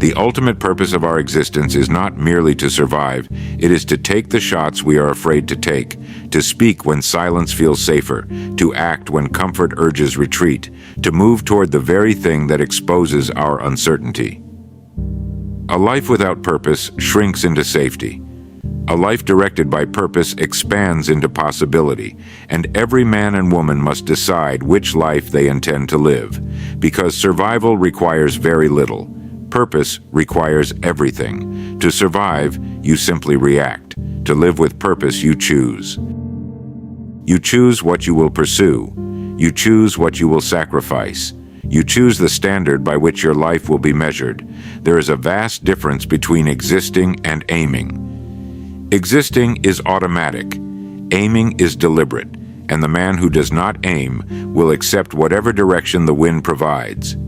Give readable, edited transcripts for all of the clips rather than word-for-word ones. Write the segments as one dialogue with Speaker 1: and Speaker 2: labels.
Speaker 1: The ultimate purpose of our existence is not merely to survive, it is to take the shots we are afraid to take, to speak when silence feels safer, to act when comfort urges retreat, to move toward the very thing that exposes our uncertainty. A life without purpose shrinks into safety. A life directed by purpose expands into possibility, and every man and woman must decide which life they intend to live, because survival requires very little. Purpose requires everything. To survive, you simply react. To live with purpose, you choose. You choose what you will pursue. You choose what you will sacrifice. You choose the standard by which your life will be measured. There is a vast difference between existing and aiming. Existing is automatic. Aiming is deliberate, and the man who does not aim will accept whatever direction the wind provides.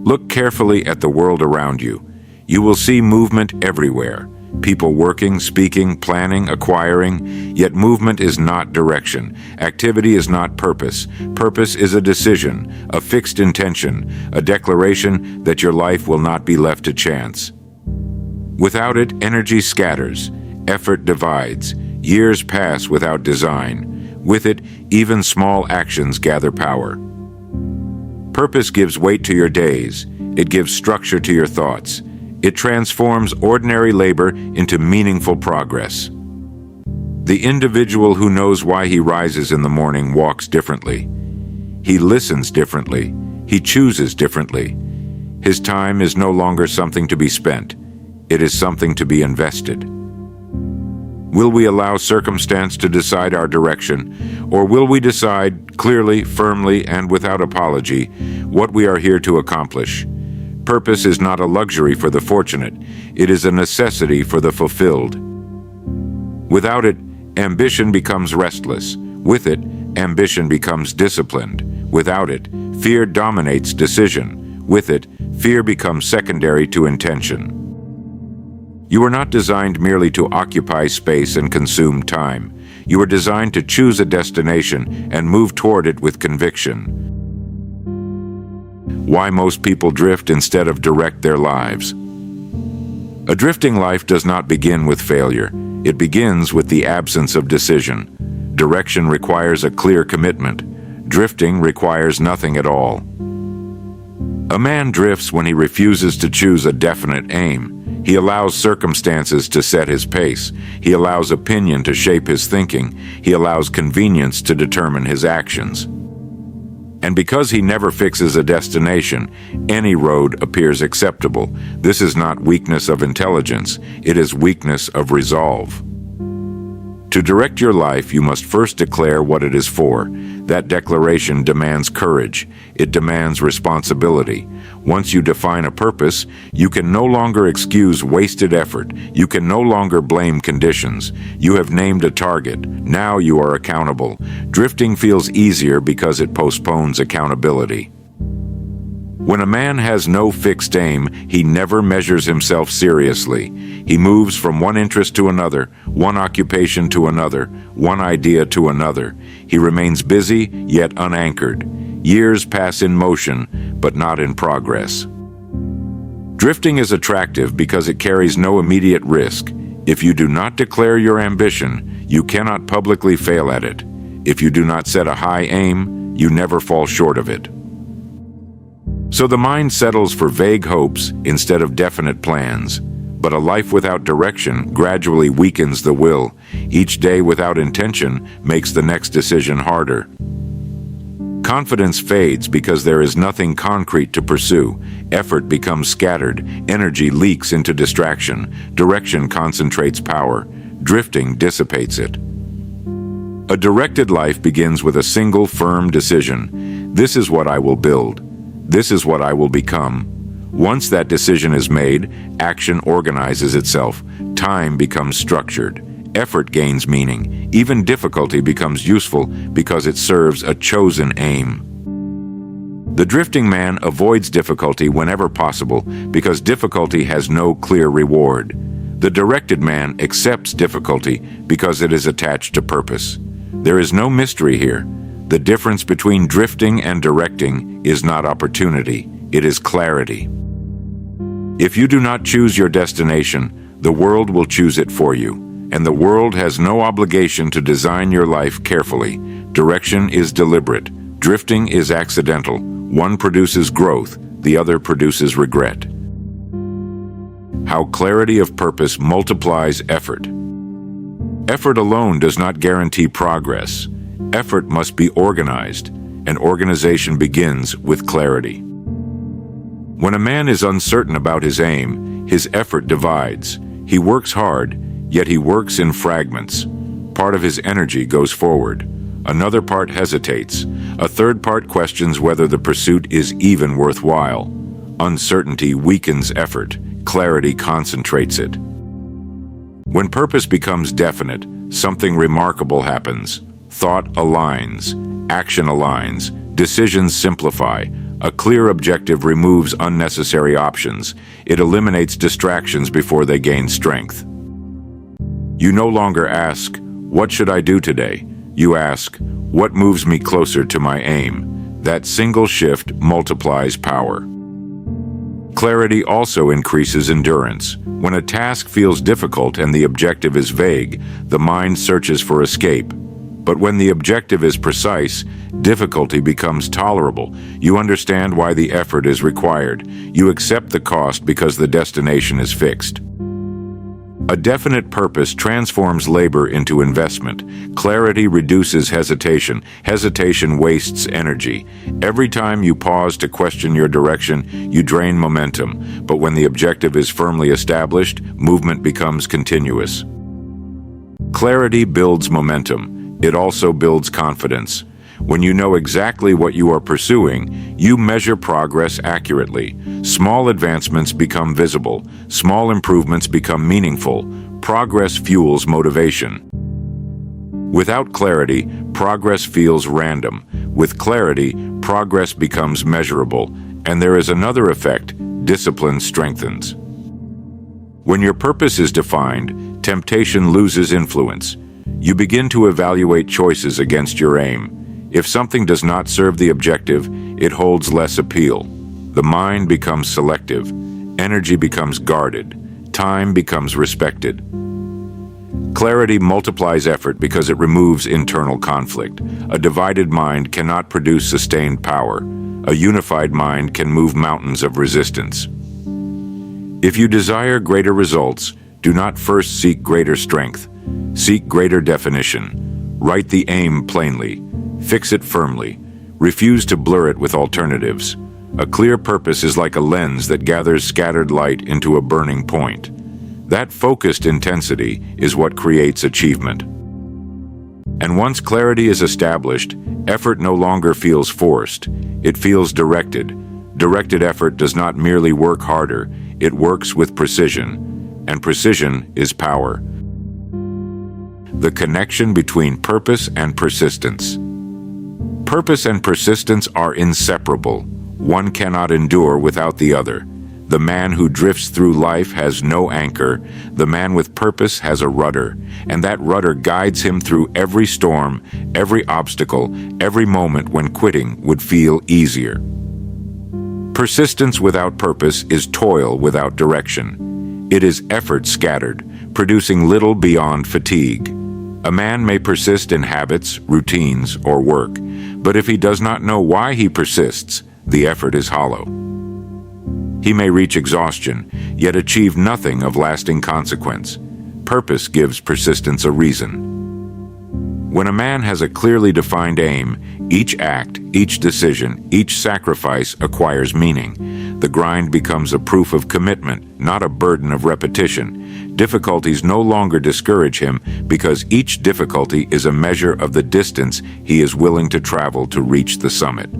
Speaker 1: Look carefully at the world around you. You will see movement everywhere. People working, speaking, planning, acquiring. Yet movement is not direction. Activity is not purpose. Purpose is a decision, a fixed intention, a declaration that your life will not be left to chance. Without it, energy scatters, effort divides, years pass without design. With it, even small actions gather power. Purpose gives weight to your days. It gives structure to your thoughts. It transforms ordinary labor into meaningful progress. The individual who knows why he rises in the morning walks differently. He listens differently. He chooses differently. His time is no longer something to be spent. It is something to be invested. Will we allow circumstance to decide our direction, or will we decide clearly, firmly, and without apology what we are here to accomplish? Purpose is not a luxury for the fortunate. It is a necessity for the fulfilled. Without it, ambition becomes restless. With it, ambition becomes disciplined. Without it, fear dominates decision. With it, fear becomes secondary to intention. You are not designed merely to occupy space and consume time. You are designed to choose a destination and move toward it with conviction. Why most people drift instead of direct their lives. A drifting life does not begin with failure. It begins with the absence of decision. Direction requires a clear commitment. Drifting requires nothing at all. A man drifts when he refuses to choose a definite aim. He allows circumstances to set his pace. He allows opinion to shape his thinking. He allows convenience to determine his actions. And because he never fixes a destination, any road appears acceptable. This is not weakness of intelligence, it is weakness of resolve. To direct your life, you must first declare what it is for. That declaration demands courage. It demands responsibility. Once you define a purpose, you can no longer excuse wasted effort. You can no longer blame conditions. You have named a target. Now you are accountable. Drifting feels easier because it postpones accountability. When a man has no fixed aim, he never measures himself seriously. He moves from one interest to another, one occupation to another, one idea to another. He remains busy, yet unanchored. Years pass in motion, but not in progress. Drifting is attractive because it carries no immediate risk. If you do not declare your ambition, you cannot publicly fail at it. If you do not set a high aim, you never fall short of it. So the mind settles for vague hopes instead of definite plans. But a life without direction gradually weakens the will. Each day without intention makes the next decision harder. Confidence fades because there is nothing concrete to pursue. Effort becomes scattered. Energy leaks into distraction. Direction concentrates power. Drifting dissipates it. A directed life begins with a single firm decision. This is what I will build. This is what I will become. Once that decision is made, action organizes itself. Time becomes structured. Effort gains meaning. Even difficulty becomes useful because it serves a chosen aim. The drifting man avoids difficulty whenever possible because difficulty has no clear reward. The directed man accepts difficulty because it is attached to purpose. There is no mystery here. The difference between drifting and directing is not opportunity, it is clarity. If you do not choose your destination, the world will choose it for you, and the world has no obligation to design your life carefully. Direction is deliberate. Drifting is accidental. One produces growth, the other produces regret. How clarity of purpose multiplies effort. Effort alone does not guarantee progress. Effort must be organized, and organization begins with clarity. When a man is uncertain about his aim, his effort divides. He works hard, yet he works in fragments. Part of his energy goes forward. Another part hesitates. A third part questions whether the pursuit is even worthwhile. Uncertainty weakens effort. Clarity concentrates it. When purpose becomes definite, something remarkable happens. Thought aligns. Action aligns. Decisions simplify. A clear objective removes unnecessary options. It eliminates distractions before they gain strength. You no longer ask, "What should I do today?" You ask, "What moves me closer to my aim?" That single shift multiplies power. Clarity also increases endurance. When a task feels difficult and the objective is vague, the mind searches for escape. But when the objective is precise, difficulty becomes tolerable. You understand why the effort is required. You accept the cost because the destination is fixed. A definite purpose transforms labor into investment. Clarity reduces hesitation. Hesitation wastes energy. Every time you pause to question your direction, you drain momentum. But when the objective is firmly established, movement becomes continuous. Clarity builds momentum. It also builds confidence. When you know exactly what you are pursuing, you measure progress accurately. Small advancements become visible. Small improvements become meaningful. Progress fuels motivation. Without clarity, progress feels random. With clarity, progress becomes measurable. And there is another effect: discipline strengthens. When your purpose is defined, temptation loses influence. You begin to evaluate choices against your aim. If something does not serve the objective, it holds less appeal. The mind becomes selective. Energy becomes guarded. Time becomes respected. Clarity multiplies effort because it removes internal conflict. A divided mind cannot produce sustained power. A unified mind can move mountains of resistance. If you desire greater results, do not first seek greater strength. Seek greater definition. Write the aim plainly. Fix it firmly. Refuse to blur it with alternatives. A clear purpose is like a lens that gathers scattered light into a burning point. That focused intensity is what creates achievement. And once clarity is established, effort no longer feels forced. It feels directed. Directed effort does not merely work harder, it works with precision. And precision is power. The connection between purpose and persistence. Purpose and persistence are inseparable. One cannot endure without the other. The man who drifts through life has no anchor. The man with purpose has a rudder, and that rudder guides him through every storm, every obstacle, every moment when quitting would feel easier. Persistence without purpose is toil without direction. It is effort scattered, producing little beyond fatigue. A man may persist in habits, routines, or work, but if he does not know why he persists, the effort is hollow. He may reach exhaustion, yet achieve nothing of lasting consequence. Purpose gives persistence a reason. When a man has a clearly defined aim, each act, each decision, each sacrifice acquires meaning. The grind becomes a proof of commitment, not a burden of repetition. Difficulties no longer discourage him because each difficulty is a measure of the distance he is willing to travel to reach the summit.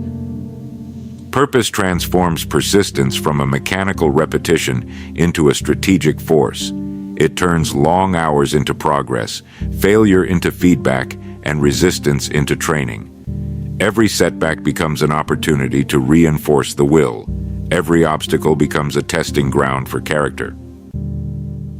Speaker 1: Purpose transforms persistence from a mechanical repetition into a strategic force. It turns long hours into progress, failure into feedback, and resistance into training. Every setback becomes an opportunity to reinforce the will. Every obstacle becomes a testing ground for character.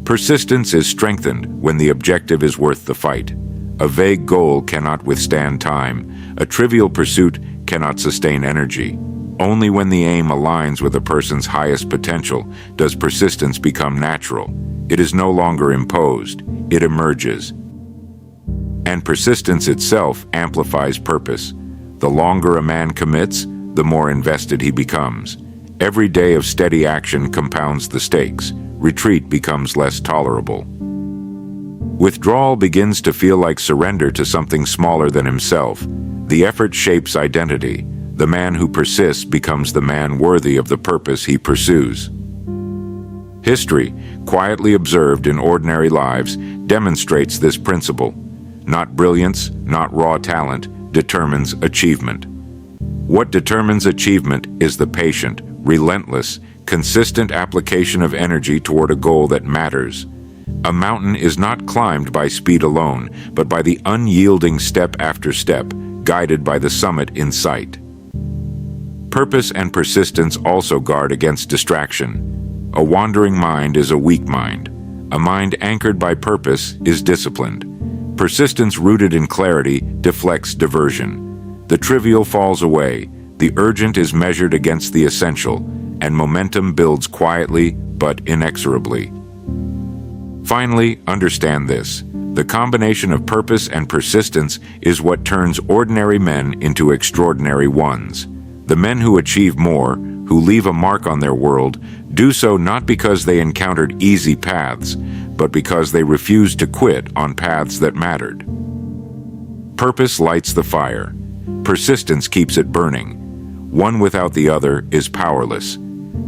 Speaker 1: Persistence is strengthened when the objective is worth the fight. A vague goal cannot withstand time. A trivial pursuit cannot sustain energy. Only when the aim aligns with a person's highest potential does persistence become natural. It is no longer imposed, it emerges. And persistence itself amplifies purpose. The longer a man commits, the more invested he becomes. Every day of steady action compounds the stakes. Retreat becomes less tolerable. Withdrawal begins to feel like surrender to something smaller than himself. The effort shapes identity. The man who persists becomes the man worthy of the purpose he pursues. History, quietly observed in ordinary lives, demonstrates this principle. Not brilliance, not raw talent, determines achievement. What determines achievement is the patient, relentless, consistent application of energy toward a goal that matters. A mountain is not climbed by speed alone, but by the unyielding step after step, guided by the summit in sight. Purpose and persistence also guard against distraction. A wandering mind is a weak mind. A mind anchored by purpose is disciplined. Persistence rooted in clarity deflects diversion. The trivial falls away, the urgent is measured against the essential, and momentum builds quietly but inexorably. Finally, understand this. The combination of purpose and persistence is what turns ordinary men into extraordinary ones. The men who achieve more, who leave a mark on their world, do so not because they encountered easy paths, but because they refused to quit on paths that mattered. Purpose lights the fire. Persistence keeps it burning. One without the other is powerless.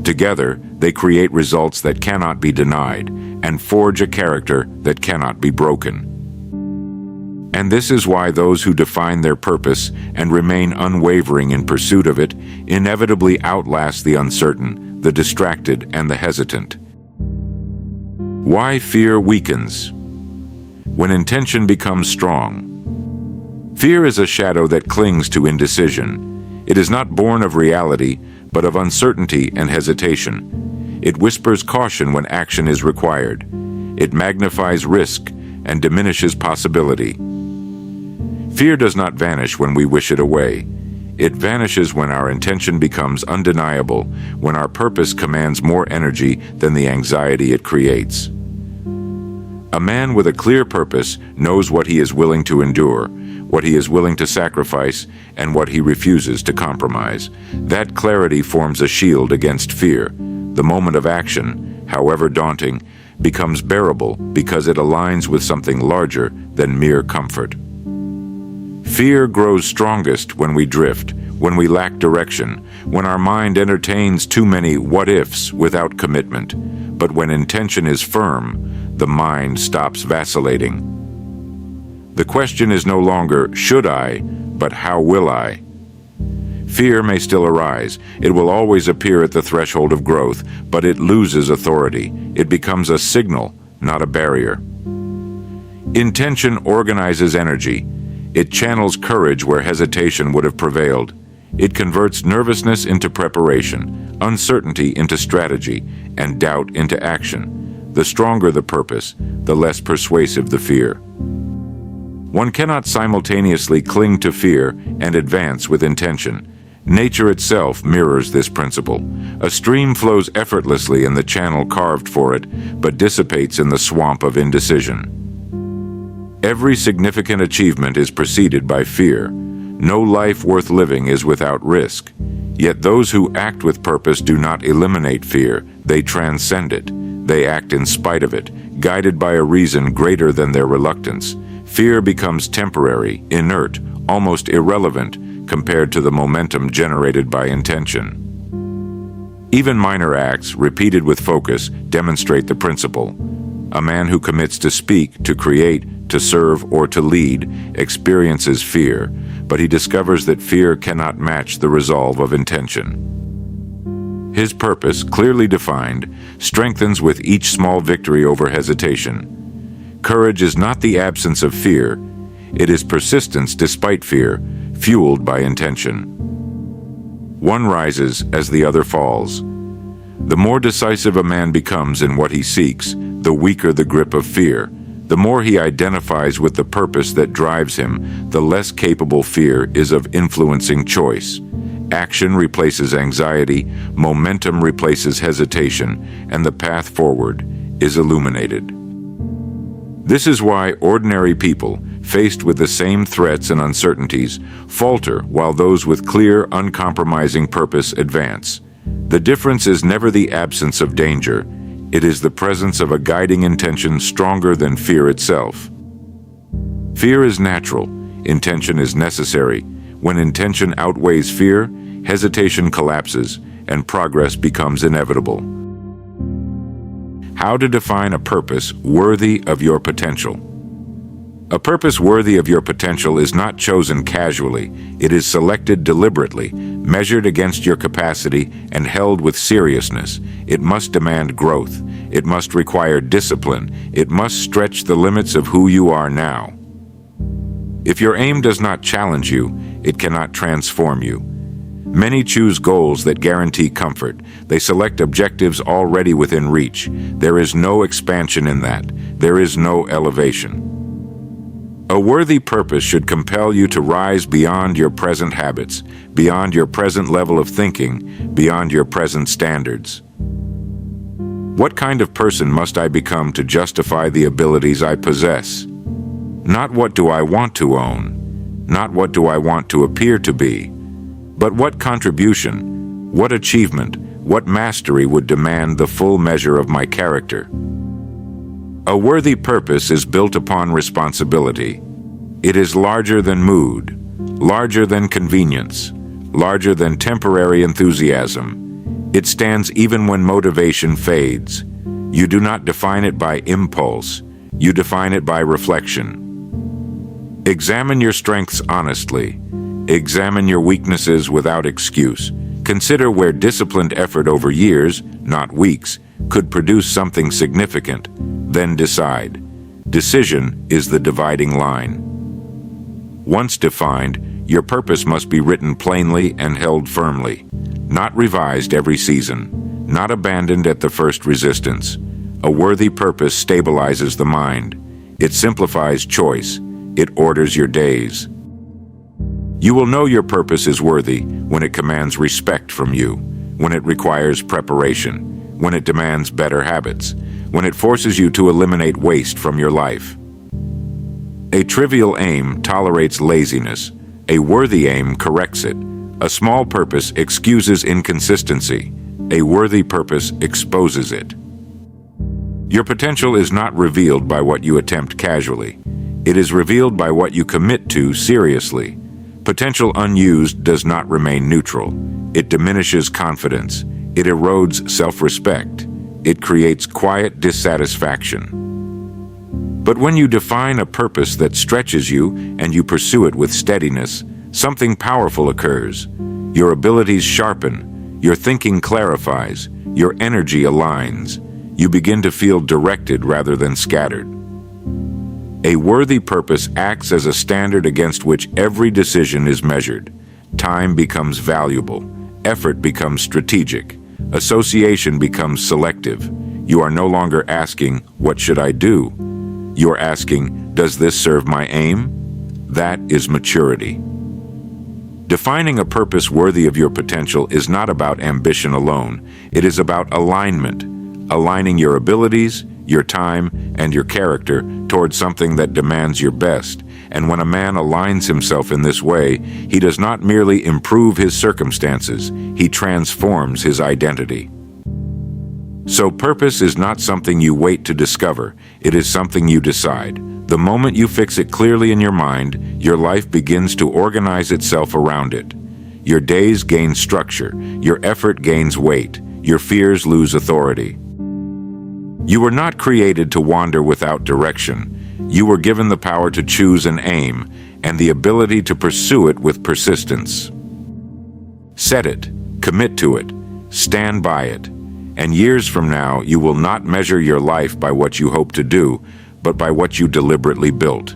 Speaker 1: Together, they create results that cannot be denied and forge a character that cannot be broken. And this is why those who define their purpose and remain unwavering in pursuit of it inevitably outlast the uncertain, the distracted, and the hesitant. Why fear weakens? When intention becomes strong. Fear is a shadow that clings to indecision. It is not born of reality, but of uncertainty and hesitation. It whispers caution when action is required. It magnifies risk and diminishes possibility. Fear does not vanish when we wish it away. It vanishes when our intention becomes undeniable, when our purpose commands more energy than the anxiety it creates. A man with a clear purpose knows what he is willing to endure, what he is willing to sacrifice, and what he refuses to compromise. That clarity forms a shield against fear. The moment of action, however daunting, becomes bearable because it aligns with something larger than mere comfort. Fear grows strongest when we drift, when we lack direction, when our mind entertains too many what-ifs without commitment. But when intention is firm, the mind stops vacillating. The question is no longer, should I, but how will I? Fear may still arise. It will always appear at the threshold of growth, but it loses authority. It becomes a signal, not a barrier. Intention organizes energy. It channels courage where hesitation would have prevailed. It converts nervousness into preparation, uncertainty into strategy, and doubt into action. The stronger the purpose, the less persuasive the fear. One cannot simultaneously cling to fear and advance with intention. Nature itself mirrors this principle. A stream flows effortlessly in the channel carved for it, but dissipates in the swamp of indecision. Every significant achievement is preceded by fear. No life worth living is without risk. Yet those who act with purpose do not eliminate fear, they transcend it. They act in spite of it, guided by a reason greater than their reluctance. Fear becomes temporary, inert, almost irrelevant compared to the momentum generated by intention. Even minor acts, repeated with focus, demonstrate the principle. A man who commits to speak, to create, to serve, or to lead experiences fear, but he discovers that fear cannot match the resolve of intention. His purpose, clearly defined, strengthens with each small victory over hesitation. Courage is not the absence of fear, it is persistence despite fear, fueled by intention. One rises as the other falls. The more decisive a man becomes in what he seeks, the weaker the grip of fear. The more he identifies with the purpose that drives him, the less capable fear is of influencing choice. Action replaces anxiety, momentum replaces hesitation, and the path forward is illuminated. This is why ordinary people, faced with the same threats and uncertainties, falter while those with clear, uncompromising purpose advance. The difference is never the absence of danger. It is the presence of a guiding intention stronger than fear itself. Fear is natural. Intention is necessary. When intention outweighs fear, hesitation collapses and progress becomes inevitable. How to define a purpose worthy of your potential. A purpose worthy of your potential is not chosen casually. It is selected deliberately, measured against your capacity, and held with seriousness. It must demand growth. It must require discipline. It must stretch the limits of who you are now. If your aim does not challenge you, it cannot transform you. Many choose goals that guarantee comfort. They select objectives already within reach. There is no expansion in that. There is no elevation. A worthy purpose should compel you to rise beyond your present habits, beyond your present level of thinking, beyond your present standards. What kind of person must I become to justify the abilities I possess? Not what do I want to own, not what do I want to appear to be, but what contribution, what achievement, what mastery would demand the full measure of my character. A worthy purpose is built upon responsibility. It is larger than mood, larger than convenience, larger than temporary enthusiasm. It stands even when motivation fades. You do not define it by impulse, you define it by reflection. Examine your strengths honestly. Examine your weaknesses without excuse. Consider where disciplined effort over years, not weeks, could produce something significant. Then decide. Decision is the dividing line. Once defined, your purpose must be written plainly and held firmly, not revised every season, not abandoned at the first resistance. A worthy purpose stabilizes the mind. It simplifies choice. It orders your days. You will know your purpose is worthy when it commands respect from you, when it requires preparation, when it demands better habits, when it forces you to eliminate waste from your life. A trivial aim tolerates laziness. A worthy aim corrects it. A small purpose excuses inconsistency. A worthy purpose exposes it. Your potential is not revealed by what you attempt casually. It is revealed by what you commit to seriously. Potential unused does not remain neutral. It diminishes confidence. It erodes self-respect. It creates quiet dissatisfaction. But when you define a purpose that stretches you and you pursue it with steadiness, something powerful occurs. Your abilities sharpen. Your thinking clarifies. Your energy aligns. You begin to feel directed rather than scattered. A worthy purpose acts as a standard against which every decision is measured. Time becomes valuable. Effort becomes strategic. Association becomes selective. You are no longer asking, "What should I do?" You are asking, "Does this serve my aim?" That is maturity. Defining a purpose worthy of your potential is not about ambition alone. It is about alignment. Aligning your abilities, your time, and your character towards something that demands your best. And when a man aligns himself in this way, he does not merely improve his circumstances, he transforms his identity. So purpose is not something you wait to discover, it is something you decide. The moment you fix it clearly in your mind, your life begins to organize itself around it. Your days gain structure, your effort gains weight, your fears lose authority. You were not created to wander without direction. You were given the power to choose an aim and the ability to pursue it with persistence. Set it, commit to it, stand by it, and years from now you will not measure your life by what you hope to do, but by what you deliberately built.